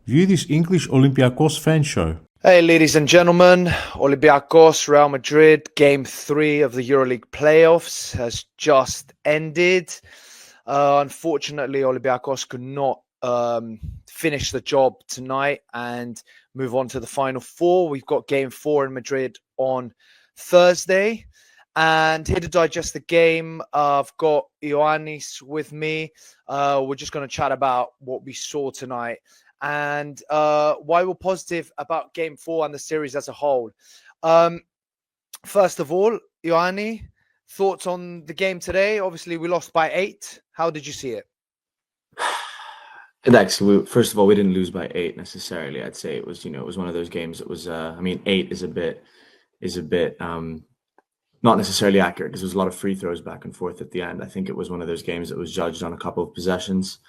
View this English Olympiacos fan show. Hey, ladies and gentlemen, Olympiacos, Real Madrid, Game 3 of the EuroLeague Playoffs has just ended. Unfortunately, Olympiacos could not finish the job tonight and move on to the Final Four. We've got Game 4 in Madrid on Thursday. And here to digest the game, I've got Ioannis with me. We're just going to chat about what we saw tonight and why we're positive about Game 4 and the series as a whole. First of all, Ioannis, thoughts on the game today? Obviously, we lost by 8. How did you see it? And actually, first of all, we didn't lose by 8 necessarily. I'd say it was, it was one of those games. It was, 8 is a bit not necessarily accurate because there was a lot of free throws back and forth at the end. I think it was one of those games that was judged on a couple of possessions.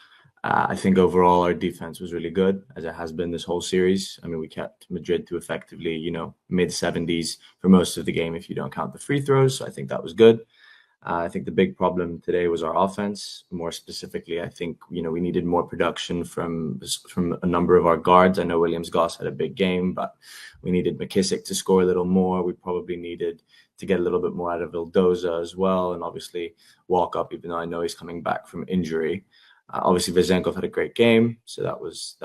I think overall our defense was really good, as it has been this whole series. I mean, we kept Madrid to effectively, mid-70s for most of the game if you don't count the free throws. So I think that was good. I think the big problem today was our offense. More specifically, I think, we needed more production from a number of our guards. I know Williams-Goss had a big game, but we needed McKissick to score a little more. We probably needed to get a little bit more out of Vildoza as well. And obviously Walkup, even though I know he's coming back from injury. Obviously, Vezenkov had a great game, so that was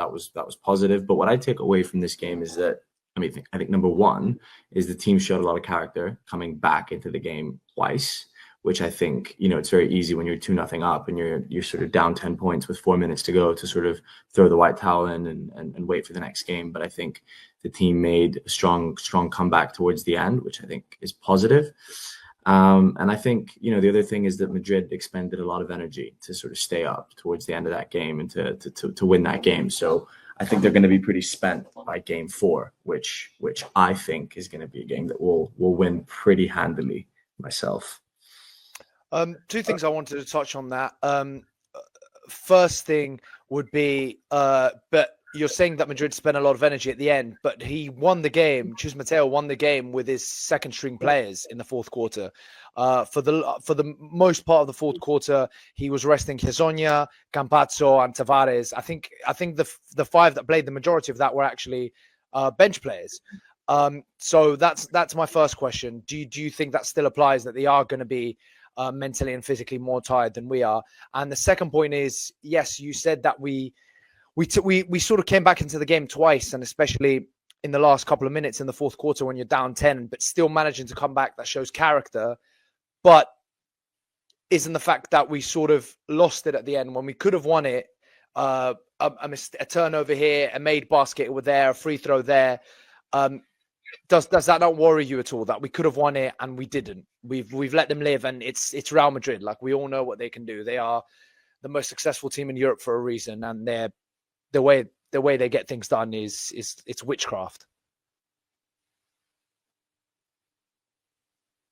positive. But what I take away from this game is that I think number one is the team showed a lot of character coming back into the game twice, which I think it's very easy when you're 2-0 up and you're sort of down 10 points with 4 minutes to go to sort of throw the white towel in and wait for the next game. But I think the team made a strong comeback towards the end, which I think is positive. And I think, the other thing is that Madrid expended a lot of energy to sort of stay up towards the end of that game and to win that game. So I think they're going to be pretty spent by Game 4, which I think is going to be a game that we'll win pretty handily myself. Two things I wanted to touch on that. First thing would be, but you're saying that Madrid spent a lot of energy at the end, but he won the game. Chus Mateo won the game with his second string players in the fourth quarter. For the most part of the fourth quarter, he was resting Hezonja, Campazzo, and Tavares. I think the 5 that played, the majority of that were actually bench players. So that's my first question. Do you think that still applies, that they are going to be mentally and physically more tired than we are? And the second point is, yes, you said that we sort of came back into the game twice, and especially in the last couple of minutes in the fourth quarter when you're down 10, but still managing to come back, that shows character. But isn't the fact that we sort of lost it at the end when we could have won it, a turnover here, a made basket over there, a free throw there, does that not worry you at all, that we could have won it and we didn't? We've let them live, and it's Real Madrid. Like, we all know what they can do. They are the most successful team in Europe for a reason, and the way they get things done is it's witchcraft.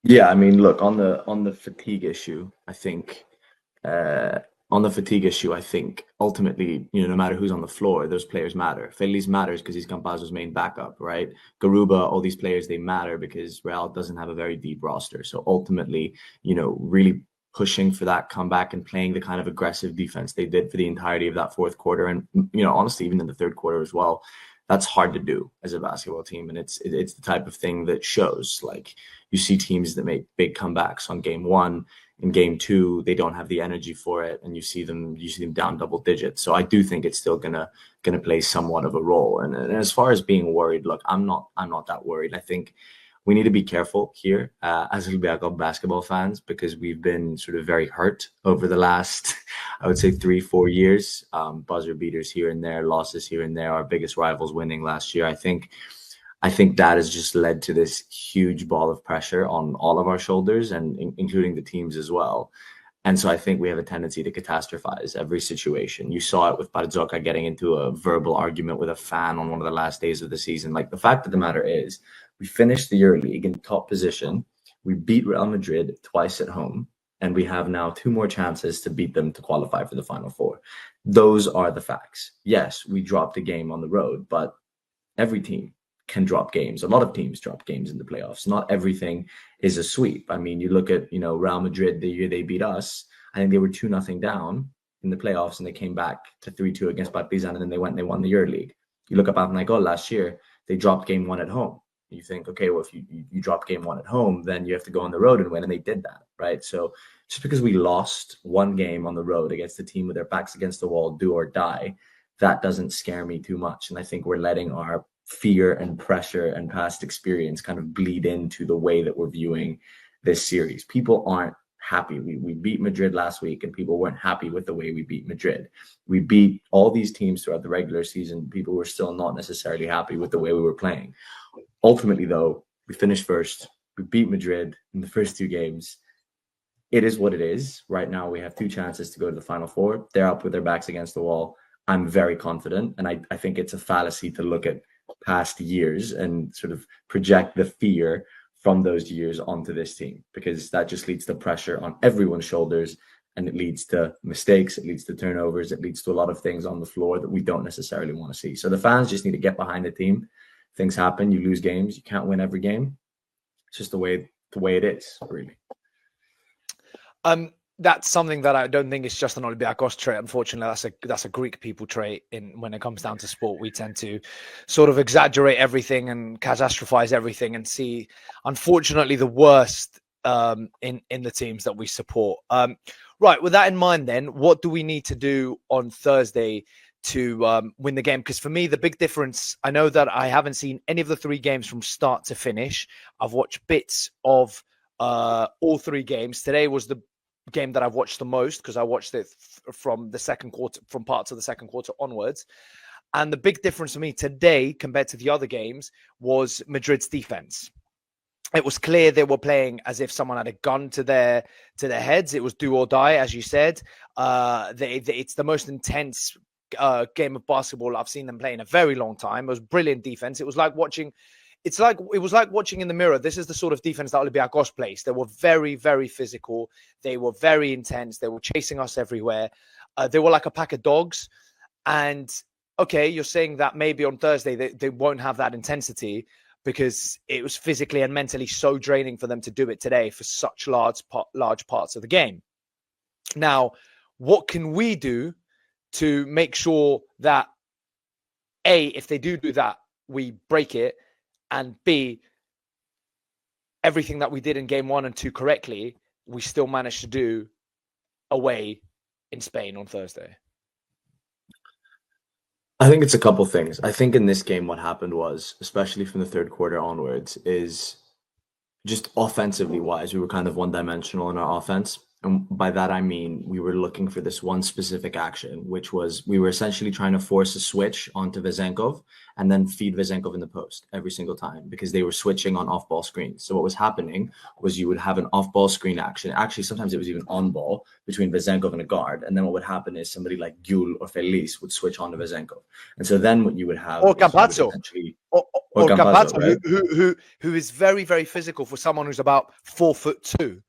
Yeah, I mean, look, on the fatigue issue, I think ultimately, no matter who's on the floor, those players matter. Feliz matters because he's Campazzo's main backup, right? Garuba, all these players, they matter because Real doesn't have a very deep roster. So ultimately, really pushing for that comeback and playing the kind of aggressive defense they did for the entirety of that fourth quarter. And, honestly, even in the third quarter as well, that's hard to do as a basketball team. And it's the type of thing that shows. Like, you see teams that make big comebacks on Game 1. In Game 2, they don't have the energy for it, and you see them down double digits. So I do think it's still gonna play somewhat of a role. And as far as being worried, look, I'm not that worried. I think we need to be careful here as Olympiacos basketball fans, because we've been sort of very hurt over the last, I would say, 3-4 years. Buzzer beaters here and there, losses here and there. Our biggest rivals winning last year. I think that has just led to this huge ball of pressure on all of our shoulders, and including the teams as well. And so I think we have a tendency to catastrophize every situation. You saw it with Barzoka getting into a verbal argument with a fan on one of the last days of the season. Like, the fact of the matter is, we finished the EuroLeague in top position. We beat Real Madrid twice at home, and we have now 2 more chances to beat them to qualify for the Final Four. Those are the facts. Yes, we dropped a game on the road, but every team can drop games. A lot of teams drop games in the playoffs. Not everything is a sweep. I mean, you look at, Real Madrid, the year they beat us, I think they were 2-0 down in the playoffs, and they came back to 3-2 against Partizan, and then they won the EuroLeague. You look up Panathinaikos last year, they dropped game one at home. You think, okay, well, if you drop game one at home, then you have to go on the road and win, and they did that, right? So just because we lost one game on the road against a team with their backs against the wall, do or die, that doesn't scare me too much. And I think we're letting our fear and pressure and past experience kind of bleed into the way that we're viewing this series. People aren't happy. We beat Madrid last week, and people weren't happy with the way we beat Madrid. We beat all these teams throughout the regular season. People were still not necessarily happy with the way we were playing. Ultimately, though, we finished first. We beat Madrid in the first two games. It is what it is. Right now, we have two chances to go to the Final Four. They're up with their backs against the wall. I'm very confident, and I think it's a fallacy to look at past years and sort of project the fear from those years onto this team, because that just leads to pressure on everyone's shoulders, and it leads to mistakes, it leads to turnovers, it leads to a lot of things on the floor that we don't necessarily want to see. So the fans just need to get behind the team. Things happen, you lose games, you can't win every game. It's just the way it is, really. That's something that I don't think is just an Olympiacos trait. Unfortunately, that's a Greek people trait. When it comes down to sport, we tend to sort of exaggerate everything and catastrophize everything, and see, unfortunately, the worst in the teams that we support. Right. With that in mind, then, what do we need to do on Thursday to win the game? Because for me, the big difference, I know that I haven't seen any of the three games from start to finish. I've watched bits of all three games. Today was the game that I've watched the most, because I watched it from the second quarter, from parts of the second quarter onwards. And the big difference for me today compared to the other games was Madrid's defense. It was clear they were playing as if someone had a gun to their heads. It was do or die, as you said. It's the most intense game of basketball I've seen them play in a very long time. It was brilliant defense. It was like watching in the mirror. This is the sort of defense that Olympiacos plays. They were very, very physical. They were very intense. They were chasing us everywhere. They were like a pack of dogs. And okay, you're saying that maybe on Thursday they won't have that intensity, because it was physically and mentally so draining for them to do it today for such large parts of the game. Now, what can we do to make sure that, A, if they do that, we break it, and B, everything that we did in game 1 and 2 correctly, we still managed to do away in Spain on Thursday? I think it's a couple things. I think in this game, what happened was, especially from the third quarter onwards, is just offensively wise, we were kind of one-dimensional in our offense. And by that, I mean, we were looking for this one specific action, which was we were essentially trying to force a switch onto Vezenkov and then feed Vezenkov in the post every single time, because they were switching on off-ball screens. So what was happening was you would have an off-ball screen action. Actually, sometimes it was even on-ball between Vezenkov and a guard. And then what would happen is somebody like Gyul or Feliz would switch on to Vezenkov. And so then what you would have... Or Campazzo. Or Campazzo, right? who is very, very physical for someone who's about 4'2".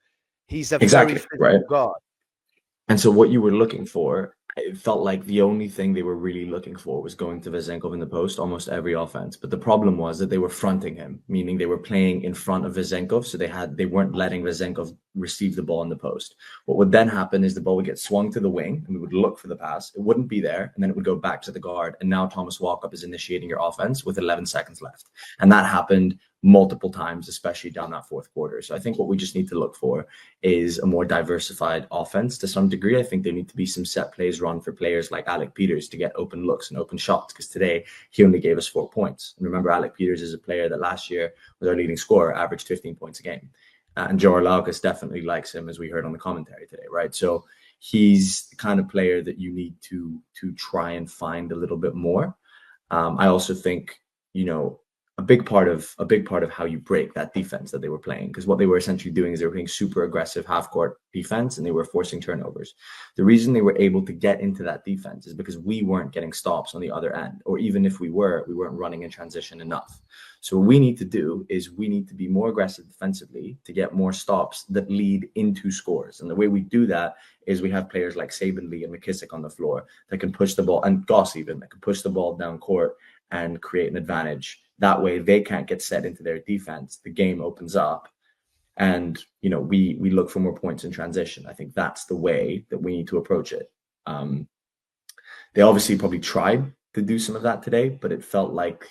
He's a exactly, very physical guard. And so what you were looking for, it felt like the only thing they were really looking for was going to Vezenkov in the post almost every offense. But the problem was that they were fronting him, meaning they were playing in front of Vezenkov. So they weren't letting Vezenkov receive the ball in the post. What would then happen is the ball would get swung to the wing, and we would look for the pass. It wouldn't be there, and then it would go back to the guard. And now Thomas Walkup is initiating your offense with 11 seconds left. And that happened multiple times, especially down that fourth quarter. So I think what we just need to look for is a more diversified offense to some degree. I think there need to be some set plays run for players like Alec Peters to get open looks and open shots, because today he only gave us 4 points. And remember, Alec Peters is a player that last year was our leading scorer, averaged 15 points a game. And EuroLeague definitely likes him, as we heard on the commentary today, right? So he's the kind of player that you need to try and find a little bit more. I also think, a big part of how you break that defense that they were playing, because what they were essentially doing is they were playing super aggressive half-court defense, and they were forcing turnovers. The reason they were able to get into that defense is because we weren't getting stops on the other end, or even if we weren't running in transition enough. So what we need to do is we need to be more aggressive defensively to get more stops that lead into scores. And the way we do that is we have players like Saban Lee and McKissick on the floor that can push the ball, and Goss even, that can push the ball down court and create an advantage. That way they can't get set into their defense. The game opens up, and we look for more points in transition. I think that's the way that we need to approach it. They obviously probably tried to do some of that today, but it felt like,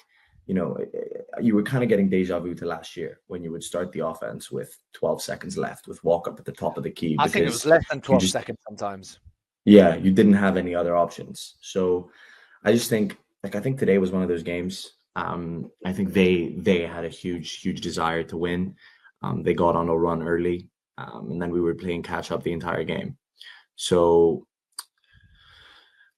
you were kind of getting deja vu to last year when you would start the offense with 12 seconds left with walk up at the top of the key. I think it was Because less than you 12 just, seconds sometimes. yeah, you didn't have any other options. So I just think, I think today was one of those games. I think they had a huge desire to win. They got on a run early, and then we were playing catch up the entire game. So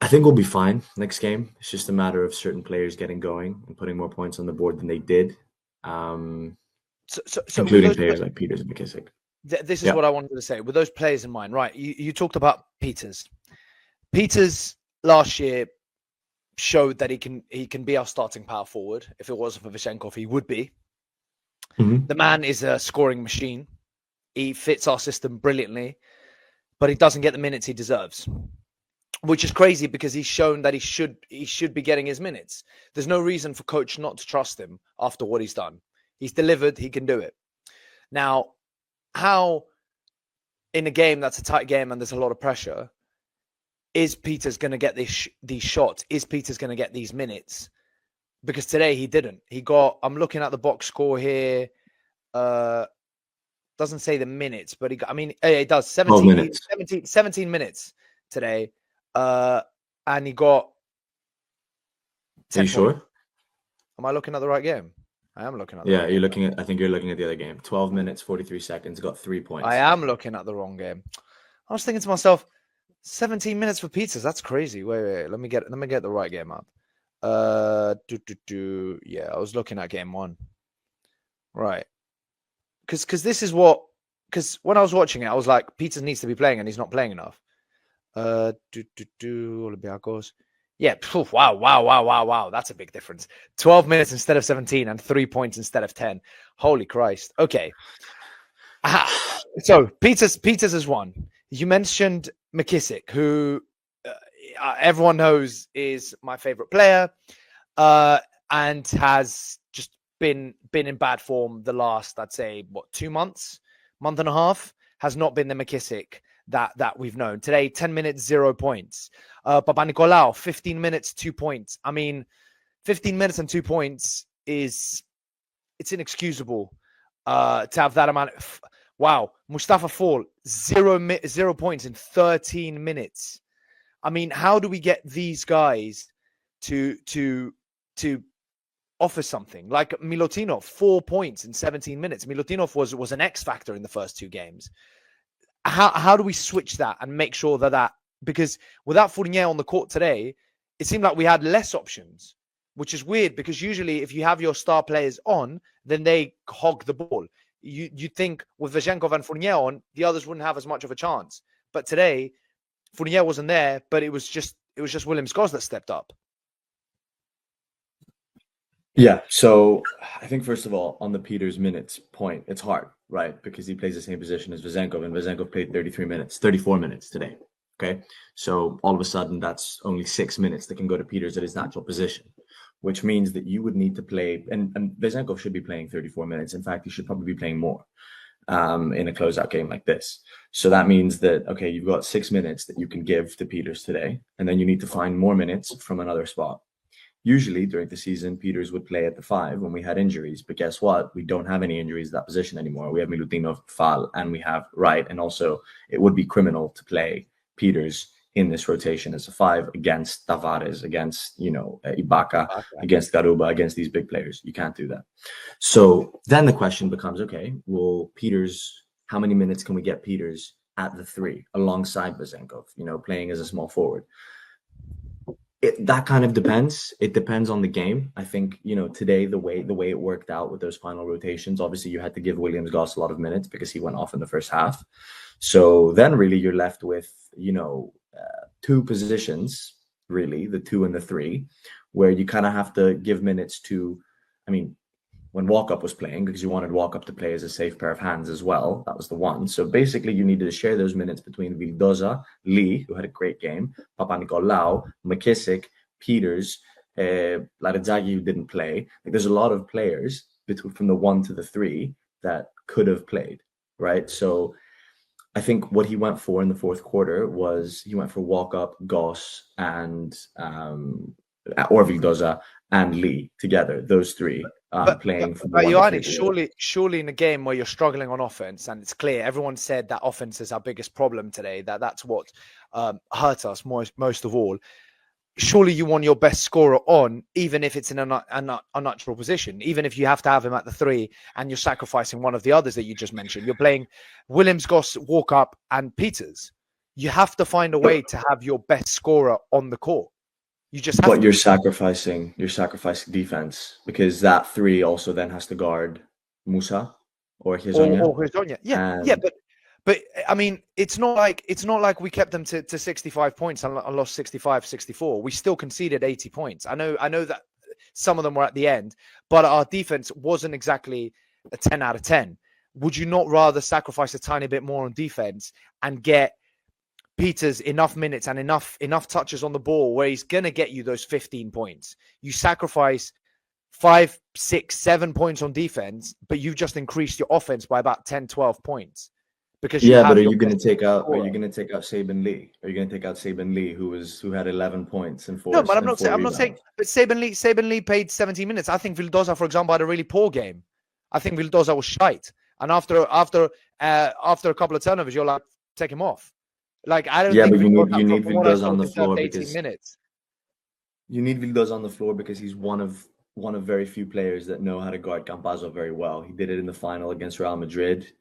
I think we'll be fine next game. It's just a matter of certain players getting going and putting more points on the board than they did, So including players like Peters and McKissick. This is what I wanted to say. With those players in mind, right? You talked about Peters. Peters last year showed that he can be our starting power forward. If it wasn't for Vishenkov, he would be. Mm-hmm. The man is a scoring machine. He fits our system brilliantly, but he doesn't get the minutes he deserves, which is crazy because he's shown that he should be getting his minutes. There's no reason for coach not to trust him after what he's done. He's delivered. He can do it. Now, how in a game that's a tight game and there's a lot of pressure, is Peters going to get these shots? Is Peters going to get these minutes? Because today he didn't. I'm looking at the box score here. Doesn't say the minutes, but it does. 17 minutes today. And he got 10 Are you sure? points. Am I looking at the right game? I am looking at the Yeah, right you're game. I think you're looking at the other game. 12 minutes, 43 seconds, got 3 points. I am looking at the wrong game. I was thinking to myself, 17 minutes for Peters. That's crazy. Wait. Let me get the right game up. Yeah, I was looking at game one. Right. Because this is because when I was watching it, I was like, Peters needs to be playing and he's not playing enough. Olympiacos. Yeah. Wow. That's a big difference. 12 minutes instead of 17 and 3 points instead of 10. Holy Christ. Okay. So Peters is one. You mentioned McKissick, who everyone knows is my favorite player, and has just been in bad form the last, I'd say, 2 month and a half. Has not been the McKissick that we've known. Today, 10 minutes, 0 points. Papanikolaou, 15 minutes, 2 points. 15 minutes and 2 points it's inexcusable to have that amount. Wow. Mustafa Fall, 0 points in 13 minutes. How do we get these guys to offer something? Like Milutinov, 4 points in 17 minutes. Milutinov was an X factor in the first 2 games. How do we switch that and make sure that because without Fournier on the court today, it seemed like we had less options, which is weird because usually if you have your star players on, then they hog the ball. You think with Vishenkov and Fournier on, the others wouldn't have as much of a chance. But today, Fournier wasn't there, but it was just William Scholes that stepped up. Yeah, so I think first of all, on the Peters minutes point, it's hard, right? Because he plays the same position as Vishenkov, and Vishenkov played 34 minutes today. Okay, so all of a sudden, that's only 6 minutes that can go to Peters at his natural position, which means that you would need to play, and Vishenkov should be playing 34 minutes. In fact, he should probably be playing more in a closeout game like this. So that means that, okay, you've got 6 minutes that you can give to Peters today, and then you need to find more minutes from another spot. Usually during the season, Peters would play at the 5 when we had injuries. But guess what? We don't have any injuries at that position anymore. We have Milutinov, Fall, and we have Wright. And also, it would be criminal to play Peters in this rotation as a 5 against Tavares, against, Ibaka, against Garuba, against these big players. You can't do that. So then the question becomes, okay, well, Peters, how many minutes can we get Peters at the 3 alongside Vishenkov, playing as a small forward? That kind of depends. It depends on the game. I think, today, the way it worked out with those final rotations, obviously you had to give Williams Goss a lot of minutes because he went off in the first half. So then really you're left with, 2 positions, really, the 2 and the 3, where you kind of have to give minutes to, when Walkup was playing, because you wanted Walkup to play as a safe pair of hands as well. That was the one. So basically, you needed to share those minutes between Vildoza, Lee, who had a great game, Papanikolaou, McKissick, Peters, Larizagi, who didn't play. There's a lot of players from the 1 to the 3 that could have played, right? So I think what he went for in the fourth quarter was he went for Walkup, Goss, and or Vildoza and Lee together, those three playing for the one Ioannis, surely in a game where you're struggling on offense, and it's clear everyone said that offense is our biggest problem today, that's what hurt us most of all. Surely you want your best scorer on, even if it's in a unnatural position, even if you have to have him at the 3 and you're sacrificing one of the others that you just mentioned. You're playing Williams, Goss, Walk Up, and Peters. You have to find a way to have your best scorer on the court. You just have but you're sacrificing defense, because that 3 also then has to guard Musa or Hezonja. Or Hezonja. Yeah, but I mean, it's not like we kept them to 65 points and lost 65-64. We still conceded 80 points. I know that some of them were at the end, but our defense wasn't exactly a 10 out of 10. Would you not rather sacrifice a tiny bit more on defense and get Peters enough minutes and enough touches on the ball where he's going to get you those 15 points? You sacrifice 5, 6, 7 points on defense, but you've just increased your offense by about 10, 12 points. Because but are you going to take out Saban Lee? Are you going to take out Saban Lee, who had 11 points and 4? No, but I'm not saying. But Saban Lee played 17 minutes. I think Vildoza, for example, had a really poor game. I think Vildoza was shite. And after a couple of turnovers, you're like, take him off. Like, I don't. Yeah, think but you need Vildoza on the floor 18 minutes. You need Vildoza on the floor because he's one of very few players that know how to guard Campazzo very well. He did it in the final against Real Madrid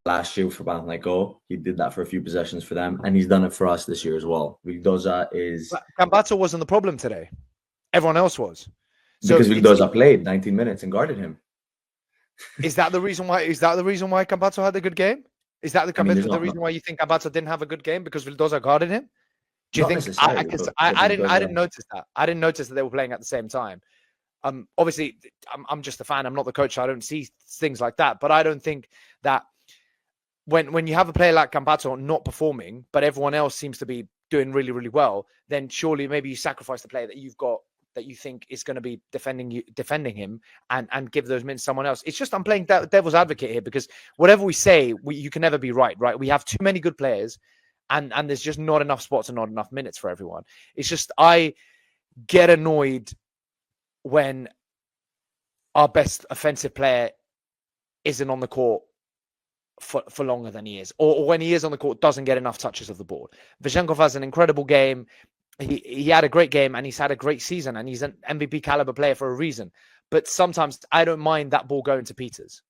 last year for Panathinaikos. He did that for a few possessions for them, and he's done it for us this year as well. Vildoza is. But Campazzo wasn't the problem today. Everyone else was. So because Vildoza played 19 minutes and guarded him. Is that the reason why? Campazzo had a good game? Is that the reason why you think Campazzo didn't have a good game, because Vildoza guarded him? Do you think? I didn't notice that. I didn't notice that they were playing at the same time. Obviously, I'm just a fan. I'm not the coach. So I don't see things like that. But I don't think that when you have a player like Campazzo not performing, but everyone else seems to be doing really, really well, then surely maybe you sacrifice the player that you've got that you think is going to be defending him and give those minutes to someone else. It's just I'm playing devil's advocate here, because whatever we say, you can never be right? We have too many good players, and there's just not enough spots and not enough minutes for everyone. It's just I get annoyed when our best offensive player isn't on the court for longer than he is, or when he is on the court doesn't get enough touches of the ball. Vezenkov has an incredible game. He had a great game, and he's had a great season, and he's an MVP caliber player for a reason. But sometimes I don't mind that ball going to Peters.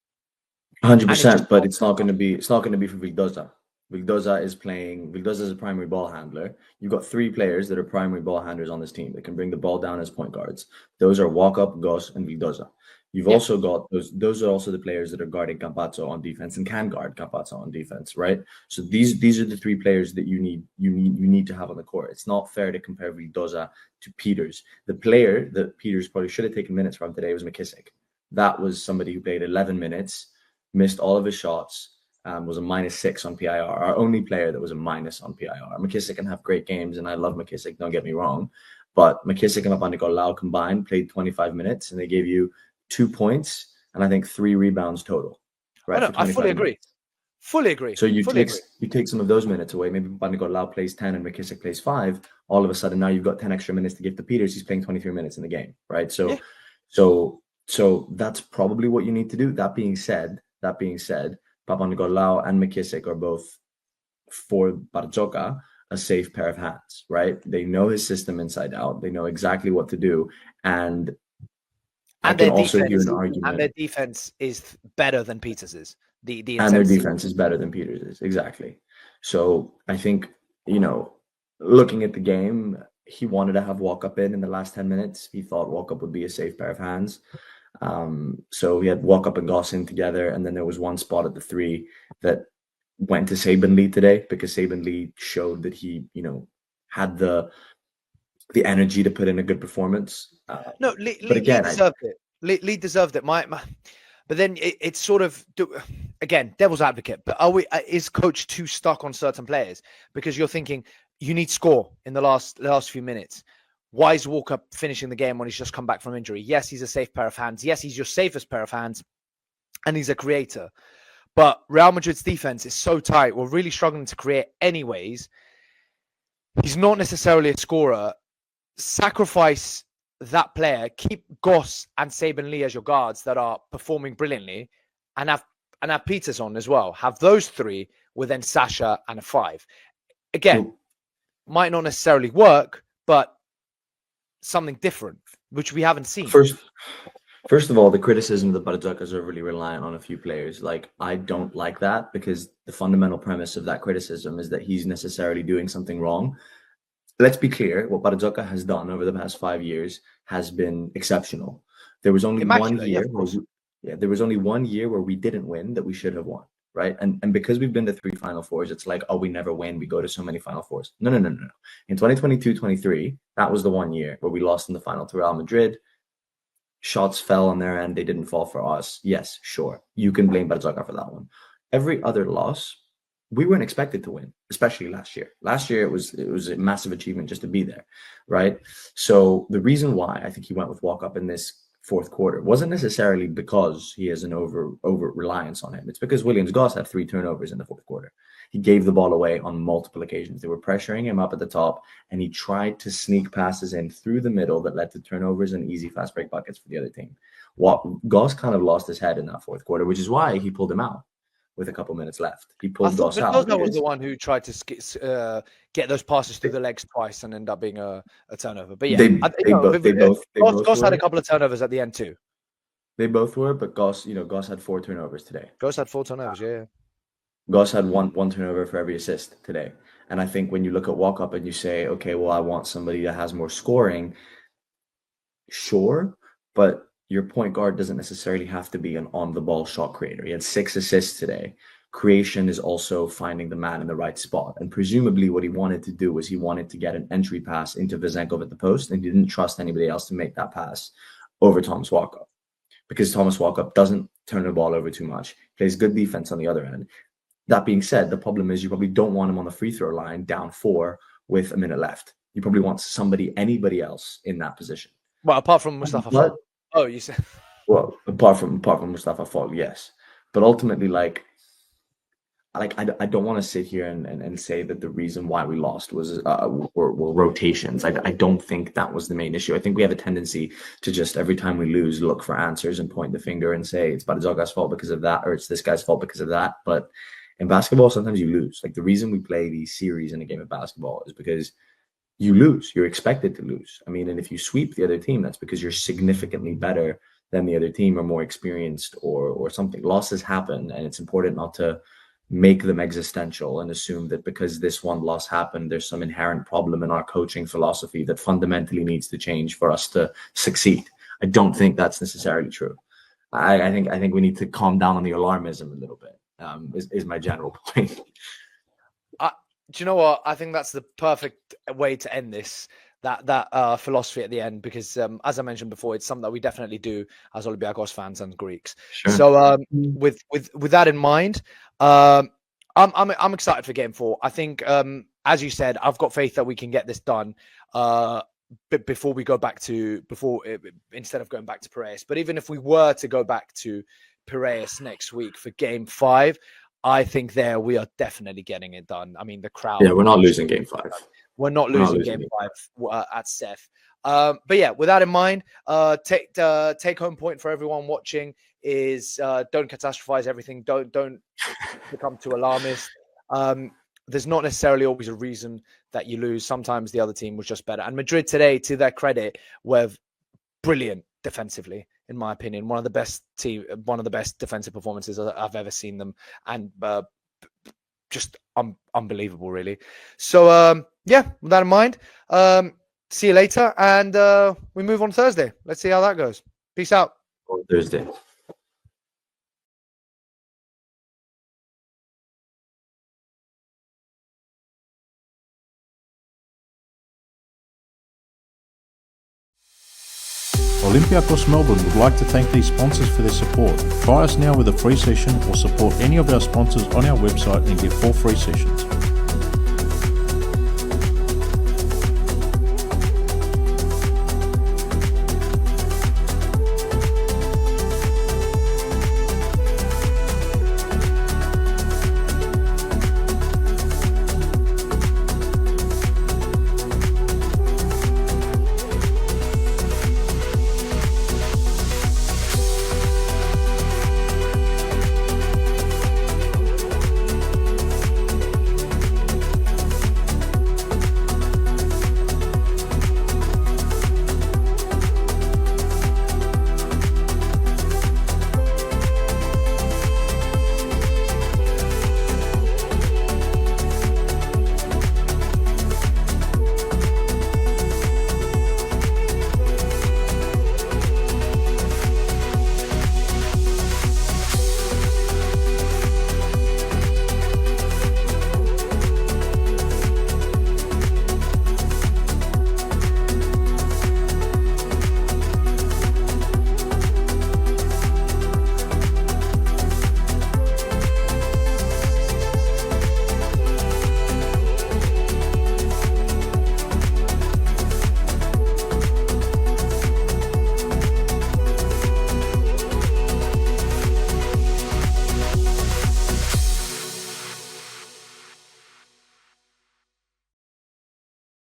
100%, but it's not going to be for Vildoza. Vildoza is a primary ball handler. You've got 3 players that are primary ball handlers on this team that can bring the ball down as point guards. Those are Walkup, Goss, and Vildoza. You've also got those are also the players that are guarding Campazzo on defense and can guard Campazzo on defense, right? So these are the 3 players that you need to have on the court. It's not fair to compare Vildoza to Peters. The player that Peters probably should have taken minutes from today was McKissick. That was somebody who played 11 minutes, missed all of his shots, was a -6 on PIR. Our only player that was a minus on PIR. McKissick can have great games, and I love McKissick, don't get me wrong. But McKissick and Papanikolaou combined played 25 minutes, and they gave you 2 points and I think 3 rebounds total. Right? I fully agree. Fully agree. So you take some of those minutes away. Maybe Papanikolaou plays 10 and McKissick plays 5. All of a sudden now you've got 10 extra minutes to give to Peters. He's playing 23 minutes in the game, right? So that's probably what you need to do. That being said, Papanikolaou and McKissick are both, for Barzoka, a safe pair of hands, right? They know his system inside out. They know exactly what to do, and their defense is better than Peters's. And their defense is better than Peters's, exactly. So I think, looking at the game, he wanted to have Walkup in the last 10 minutes. He thought Walkup would be a safe pair of hands. So he had Walkup and Goss in together, and then there was one spot at the 3 that went to Saban Lee today, because Saban Lee showed that he, had the energy to put in a good performance. Lee deserved it. Lee deserved it. But then it's sort of, again, devil's advocate. But is coach too stuck on certain players? Because you're thinking you need score in the last few minutes. Why is Walker finishing the game when he's just come back from injury? Yes, he's a safe pair of hands. Yes, he's your safest pair of hands, and he's a creator. But Real Madrid's defense is so tight. We're really struggling to create anyways. He's not necessarily a scorer. Sacrifice that player, keep Goss and Saban Lee as your guards that are performing brilliantly, and have Peters on as well. Have those three with then Sasha and a 5. Again, might not necessarily work, but something different, which we haven't seen. First of all, the criticism that Barzokas is overly reliant on a few players. Like, I don't like that, because the fundamental premise of that criticism is that he's necessarily doing something wrong. Let's be clear, what Barzoka has done over the past 5 years has been exceptional. There was only one year there was only 1 year where we didn't win that we should have won, right? And because we've been to 3 Final Fours, it's like, oh, we never win, we go to so many Final Fours. No. In 2022-23, that was the 1 year where we lost in the final to Real Madrid. Shots fell on their end, they didn't fall for us. Yes, sure, you can blame Barzoka for that one. Every other loss, we weren't expected to win, especially last year. Last year, it was a massive achievement just to be there, right? So the reason why I think he went with walk-up in this fourth quarter wasn't necessarily because he has an over reliance on him. It's because Williams-Goss had 3 turnovers in the fourth quarter. He gave the ball away on multiple occasions. They were pressuring him up at the top, and he tried to sneak passes in through the middle that led to turnovers and easy fast break buckets for the other team. Goss kind of lost his head in that fourth quarter, which is why he pulled him out with a couple minutes left. He pulled Goss out. Goss was the one who tried to get those passes through the legs twice and end up being a turnover. But yeah, Goss had a couple of turnovers at the end too. They both were, but Goss had 4 turnovers today. Goss had 4 turnovers, yeah. Goss had one turnover for every assist today. And I think when you look at walk-up and you say, okay, well, I want somebody that has more scoring, sure, but your point guard doesn't necessarily have to be an on-the-ball shot creator. He had 6 assists today. Creation is also finding the man in the right spot. And presumably what he wanted to do was he wanted to get an entry pass into Vezenkov at the post, and he didn't trust anybody else to make that pass over Thomas Walkup, because Thomas Walkup doesn't turn the ball over too much, plays good defense on the other end. That being said, the problem is you probably don't want him on the free throw line down 4 with a minute left. You probably want anybody else in that position. Well, apart from Mustafa Fall. Oh, you said. Well, apart from Mustafa Fall, yes. But ultimately, I don't want to sit here and say that the reason why we lost was were rotations. I don't think that was the main issue. I think we have a tendency to just every time we lose look for answers and point the finger and say it's Barzoga's fault because of that, or it's this guy's fault because of that. But in basketball, sometimes you lose. Like, the reason we play these series in a game of basketball is because you lose. You're expected to lose. I mean, and if you sweep the other team, that's because you're significantly better than the other team or more experienced or something. Losses happen, and it's important not to make them existential and assume that because this one loss happened, there's some inherent problem in our coaching philosophy that fundamentally needs to change for us to succeed. I don't think that's necessarily true. I think we need to calm down on the alarmism a little bit. Is my general point. Do you know what? I think that's the perfect way to end this. That philosophy at the end, because as I mentioned before, it's something that we definitely do as Olympiacos fans and Greeks. Sure. So with that in mind, I'm excited for Game 4. I think, as you said, I've got faith that we can get this done before we go back to instead of going back to Piraeus. But even if we were to go back to Piraeus next week for Game 5, I think there we are definitely getting it done. I mean, the crowd. Yeah, we're not losing Game 5. We're not losing Game 5 at Seth. But yeah, with that in mind, take home point for everyone watching is don't catastrophize everything. Don't become too alarmist. There's not necessarily always a reason that you lose. Sometimes the other team was just better. And Madrid today, to their credit, were brilliant defensively, in my opinion. One of the best defensive performances I've ever seen them, and just unbelievable, really. So yeah, with that in mind, see you later, and we move on Thursday. Let's see how that goes. Peace out. On Thursday. Olympiacos Melbourne would like to thank these sponsors for their support. Try us now with a free session or support any of our sponsors on our website and get 4 free sessions.